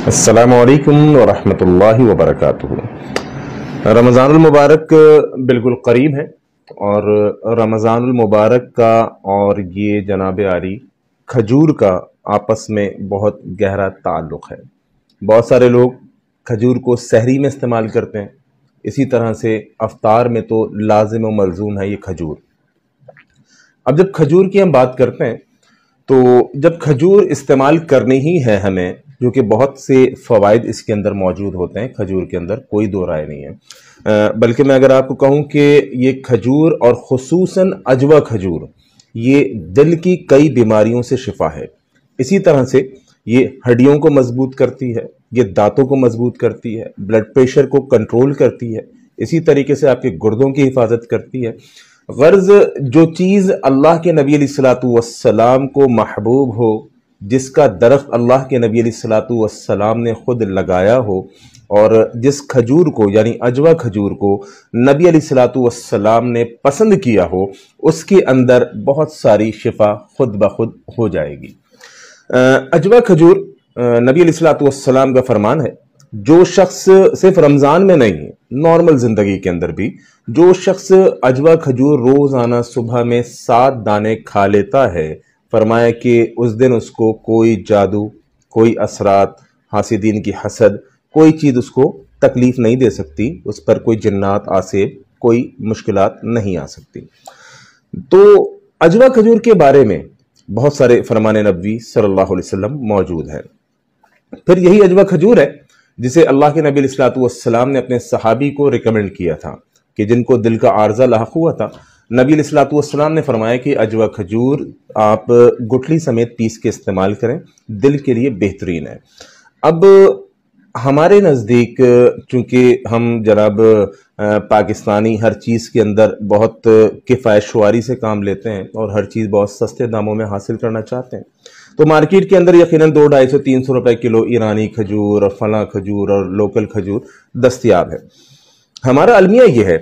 अस्सलामु अलैकुम वरहमतुल्लाहि वबरकातुहू। रमज़ानुल मुबारक बिल्कुल करीब है और रमज़ानुल मुबारक का और ये जनाब आली खजूर का आपस में बहुत गहरा ताल्लुक़ है। बहुत सारे लोग खजूर को सहरी में इस्तेमाल करते हैं, इसी तरह से अफ्तार में तो लाजिम व मलज़ूम है ये खजूर। अब जब खजूर की हम बात करते हैं तो जब खजूर इस्तेमाल करनी ही है हमें, जो कि बहुत से फ़वाइद इसके अंदर मौजूद होते हैं, खजूर के अंदर कोई दो राय नहीं है। बल्कि मैं अगर आपको कहूँ कि ये खजूर और ख़ुसूसन अजवा खजूर ये दिल की कई बीमारियों से शिफा है। इसी तरह से ये हड्डियों को मजबूत करती है, ये दांतों को मजबूत करती है, ब्लड प्रेशर को कंट्रोल करती है, इसी तरीके से आपके गुर्दों की हिफाजत करती है। गर्ज जो चीज़ अल्लाह के नबी अलैहिस्सलातु वस्सलाम को महबूब हो, जिसका दरख्त अल्लाह के नबी अलैहिस्सलातु वस्सलाम ने खुद लगाया हो, और जिस खजूर को यानी अजवा खजूर को नबी अलैहिस्सलातु वस्सलाम ने पसंद किया हो, उसके अंदर बहुत सारी शिफा खुद ब खुद हो जाएगी। अजवा खजूर नबी अलैहिस्सलातु वस्सलाम का फरमान है, जो शख्स सिर्फ रमज़ान में नहीं, नॉर्मल ज़िंदगी के अंदर भी जो शख्स अजवा खजूर रोज़ाना सुबह में 7 दाने खा लेता है, फरमाया कि उस दिन उसको कोई जादू, कोई असरात, हासिदीन की हसद, कोई चीज़ उसको तकलीफ़ नहीं दे सकती, उस पर कोई जिन्नात आसेब, कोई मुश्किलात नहीं आ सकती। तो अजवा खजूर के बारे में बहुत सारे फरमान नबी सल्लल्लाहु अलैहि वसल्लम मौजूद हैं। फिर यही अजवा खजूर है जिसे अल्लाह के नबी अलैहिस्सलातु वस्सलाम ने अपने सहाबी को रिकमेंड किया था कि जिनको दिल का आर्जा लाहक हुआ था, नबी अलैहिस्सलातु वस्सलाम ने फरमाया कि अजवा खजूर आप गुठली समेत पीस के इस्तेमाल करें, दिल के लिए बेहतरीन है। अब हमारे नज़दीक चूँकि हम जनाब पाकिस्तानी हर चीज़ के अंदर बहुत किफ़ायत शुआरी से काम लेते हैं और हर चीज़ बहुत सस्ते दामों में हासिल करना चाहते हैं, तो मार्केट के अंदर यकीनन 200-250-300 रुपए किलो ईरानी खजूर और फला खजूर और लोकल खजूर दस्तयाब है। हमारा अलमिया ये है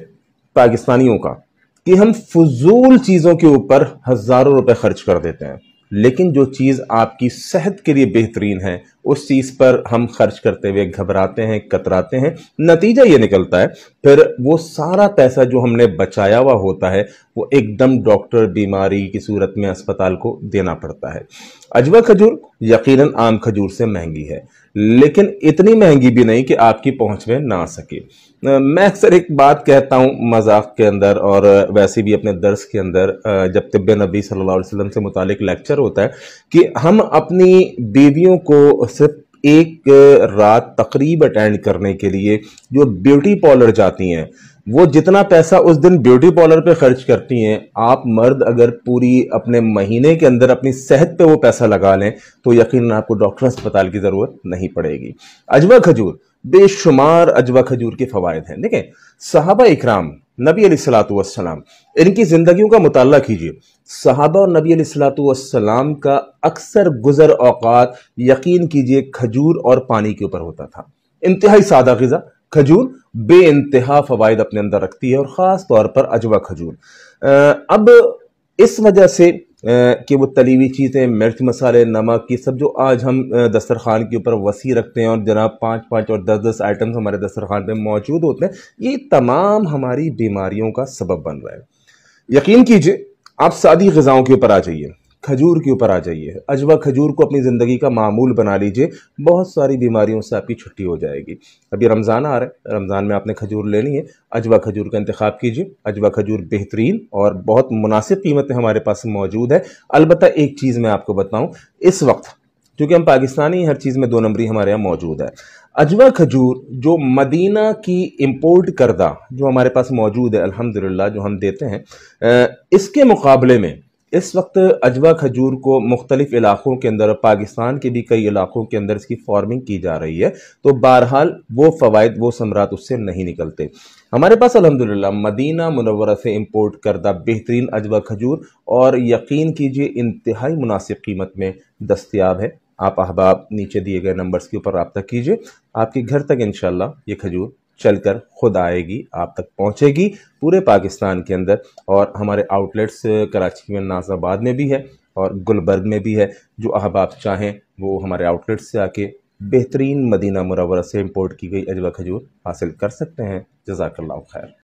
पाकिस्तानियों का कि हम फजूल चीज़ों के ऊपर हज़ारों रुपए खर्च कर देते हैं, लेकिन जो चीज़ आपकी सेहत के लिए बेहतरीन है उस चीज़ पर हम खर्च करते हुए घबराते हैं, कतराते हैं। नतीजा ये निकलता है फिर वो सारा पैसा जो हमने बचाया हुआ होता है वो एकदम डॉक्टर बीमारी की सूरत में अस्पताल को देना पड़ता है। अजवा खजूर यकीनन आम खजूर से महंगी है, लेकिन इतनी महंगी भी नहीं कि आपकी पहुंच में ना आ सके। मैं अक्सर एक बात कहता हूं मजाक के अंदर और वैसे भी अपने दर्स के अंदर, जब तिब्बे नबी सल्लल्लाहु अलैहि वसल्लम से मुतालिक लेक्चर होता है, कि हम अपनी बीवियों को सिर्फ एक रात तकरीब अटेंड करने के लिए जो ब्यूटी पार्लर जाती हैं, वो जितना पैसा उस दिन ब्यूटी पार्लर पे खर्च करती हैं, आप मर्द अगर पूरी अपने महीने के अंदर अपनी सेहत पे वो पैसा लगा लें तो यकीनन आपको डॉक्टर अस्पताल की ज़रूरत नहीं पड़ेगी। अजवा खजूर, बेशुमार अजवा खजूर के फ़वाइद हैं। देखें, सहाबा इकराम, नबी अलैहिस्सलातु वस्सलाम, इनकी ज़िंदगियों का मुताला कीजिए। सहाबा और नबी अलैहिस्सलातु वस्सलाम का अक्सर गुज़र औक़ात यकीन कीजिए खजूर और पानी के ऊपर होता था। इंतहाई सादा ग़िज़ा खजूर बे इंतहा फ़वाइद अपने अंदर रखती है, और ख़ास तौर पर अजवा खजूर। अब इस वजह से कि वो तली हुई चीज़ें, मिर्च मसाले, नमक, ये सब जो आज हम दस्तरखान के ऊपर वसी रखते हैं और जनाब 5-5 और 10-10 आइटम्स हमारे दस्तरखान पे मौजूद होते हैं, ये तमाम हमारी बीमारियों का सबब बन रहा है। यकीन कीजिए, आप सादी ग़िज़ाओं के ऊपर आ जाइए, खजूर के ऊपर आ जाइए, अजवा खजूर को अपनी ज़िंदगी का मामूल बना लीजिए, बहुत सारी बीमारियों से आपकी छुट्टी हो जाएगी। अभी रमज़ान आ रहा है, रमज़ान में आपने खजूर लेनी है, अजवा खजूर का इंतखाब कीजिए। अजवा खजूर बेहतरीन और बहुत मुनासिब कीमत में हमारे पास मौजूद है। अलबत्ता एक चीज़ मैं आपको बताऊँ, इस वक्त क्योंकि हम पाकिस्तानी हर चीज़ में 2 नंबरी हमारे यहाँ मौजूद है, अजवा खजूर जो मदीना की इम्पोर्ट करदा जो हमारे पास मौजूद है अल्हम्दुलिल्लाह, जो हम देते हैं, इसके मुकाबले में इस वक्त अजवा खजूर को मुख्तलिफ इलाकों के अंदर, पाकिस्तान के भी कई इलाकों के अंदर इसकी फार्मिंग की जा रही है, तो बहरहाल वो फ़वाइद, वो समरात उससे नहीं निकलते। हमारे पास अल्हम्दुलिल्लाह मदीना मुनव्वरा से इंपोर्ट करदा बेहतरीन अजवा खजूर, और यकीन कीजिए इंतहाई मुनासिब कीमत में दस्तयाब है। आप अहबाब नीचे दिए गए नंबर्स के ऊपर रब्ता कीजिए, आपके घर तक इंशाअल्लाह ये खजूर चलकर खुद आएगी, आप तक पहुंचेगी पूरे पाकिस्तान के अंदर। और हमारे आउटलेट्स कराची में, नाज़ाबाद में भी है और गुलबर्ग में भी है। जो अहबाब चाहें वो हमारे आउटलेट्स से आके بہترین مدینہ منورہ سے امپورٹ کی گئی اجوا کھجور حاصل کر سکتے ہیں۔ جزاک اللہ خیر۔